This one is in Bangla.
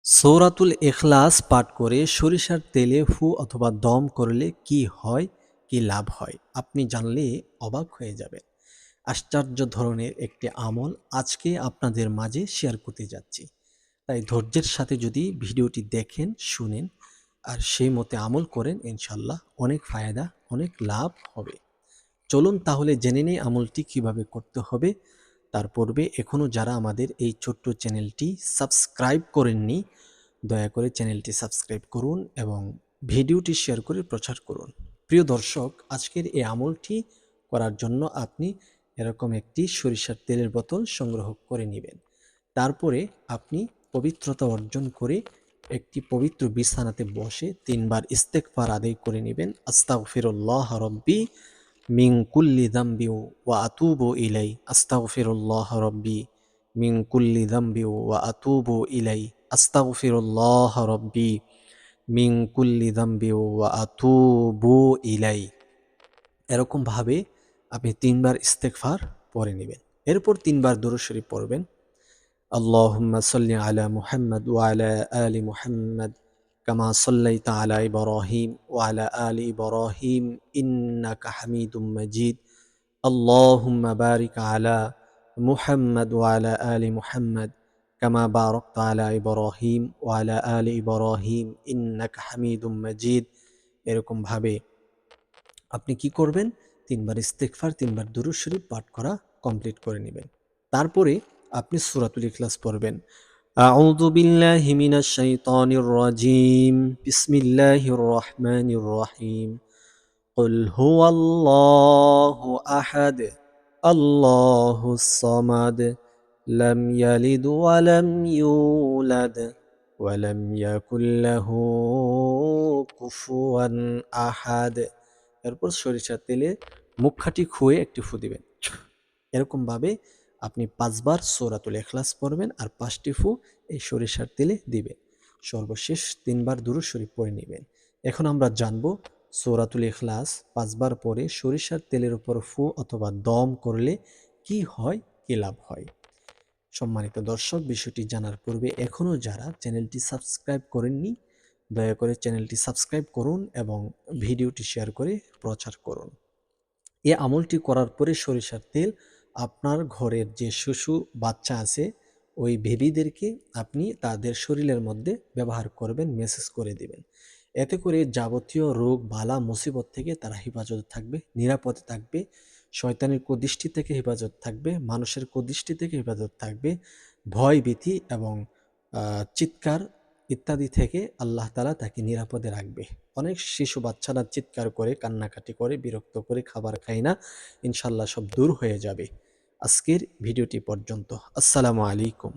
সূরাতুল ইখলাস পাঠ করে সরিষার তেলে ফু অথবা দম করলে কি হয়, কি লাভ হয়? আপনি জানলে অবাক হয়ে যাবেন। আশ্চর্য ধরনের একটি আমল আজকে আপনাদের মাঝে শেয়ার করতে যাচ্ছি। তাই ধৈর্যের সাথে যদি ভিডিওটি দেখেন, শুনেন আর সেই মতে আমল করেন ইনশাআল্লাহ অনেক ফায়দা, অনেক লাভ হবে। চলুন তাহলে জেনে নেই আমলটি কিভাবে করতে হবে। তার পূর্বে এখনও যারা আমাদের এই ছোট্ট চ্যানেলটি সাবস্ক্রাইব করেননি, দয়া করে চ্যানেলটি সাবস্ক্রাইব করুন এবং ভিডিওটি শেয়ার করে প্রচার করুন। প্রিয় দর্শক, আজকের এই আমলটি করার জন্য আপনি এরকম একটি সরিষার তেলের বোতল সংগ্রহ করে নেবেন। তারপরে আপনি পবিত্রতা অর্জন করে একটি পবিত্র বিছানাতে বসে ৩ বার ইস্তেগফার আদায় করে নেবেন। আস্তাগফিরুল্লাহ রব্বি মিন কুল্লি যামবি ওয়া আতুবু ইলাই। আস্তাগফিরুল্লাহ রব্বি মিন কুল্লি যামবি ওয়া আতুবু ইলাই। আস্তাগফিরুল্লাহ রব্বি মিন কুল্লি যামবি ওয়া আতুবু ইলাই। এরকমভাবে আপনি ৩ বার ইস্তেগফার পড়ে নেবেন। এরপর ৩ বার দুরূদ শরীফ পড়বেন। আল্লাহুম্মা সাল্লি আলা মুহাম্মাদ ওয়া আলা আলি মুহাম্মাদ কামা সাল্লাইতা আলা ইব্রাহিম ওয়া আলা আলি ইব্রাহিম ইন্নাকা হামিদুম মাজিদ। আল্লাহুম্মা বারিক আলা মুহাম্মাদ ওয়া আলা আলি মুহাম্মাদ কামা বারাকতা আলা ইব্রাহিম ওয়া আলা আলি ইব্রাহিম ইন্নাকা হামিদুম মাজিদ। এরকমভাবে আপনি কি করবেন? ৩ বার ইস্তেগফার, ৩ বার দুরূদ শরীফ পাঠ করা কমপ্লিট করে নেবেন। তারপরে আপনি সূরাতুল ইখলাস পড়বেন। আউযু বিল্লাহি মিনাশ শাইতানির রাজিম। বিসমিল্লাহির রহমানির রহিম। কুল হুয়াল্লাহু আহাদ, আল্লাহুস সামাদ, লাম ইয়ালিদ ওয়া লাম ইউলাদ ওয়া লাম ইয়াকুল লাহু কুফুয়ান আহাদ। এরপর সরিষার তেলে মুখখাটি খুয়ে একটি ফু দিবেন। এরকমভাবে আপনি ৫ বার সূরাতুল ইখলাস পড়বেন আর ৫ টি ফু এই সরিষার তেলে দিবেন। সর্বশেষ ৩ বার দুরূদ শরীফ পড়ে নিবেন। এখন আমরা জানব সূরাতুল ইখলাস ৫ বার পরে সরিষার তেলের উপর ফু অথবা দম করলে কি হয়, কি লাভ হয়? সম্মানিত দর্শক, বিষয়টি জানার পূর্বে এখনও যারা চ্যানেলটি সাবস্ক্রাইব করেননি, দয়া করে চ্যানেলটি সাবস্ক্রাইব করুন এবং ভিডিওটি শেয়ার করে প্রচার করুন। এই আমলটি করার পরে সরিষার তেল আপনার ঘরের যে শিশু বাচ্চা আছে ওই বেবিদেরকে আপনি তাদের শরীরের মধ্যে ব্যবহার করবেন, মেসেজ করে দিবেন। এতে করে যাবতীয় রোগ বালা মুসিবত থেকে তারা হেফাজত থাকবে, নিরাপদে থাকবে, শয়তানের কুদৃষ্টি থেকে হেফাজত থাকবে, মানুষের কুদৃষ্টি থেকে হেফাজত থাকবে, ভয় ভীতি এবং চিৎকার ইত্যাদি থেকে আল্লাহ তাআলা তাকে নিরাপদে রাখবে। অনেক শিশু বাচ্চারা চিৎকার করে, কান্নাকাটি করে, বিরক্ত করে, খাবার খায় না। ইনশাআল্লাহ সব দূর হয়ে যাবে। আজকের ভিডিওটি পর্যন্ত। আসসালামু আলাইকুম।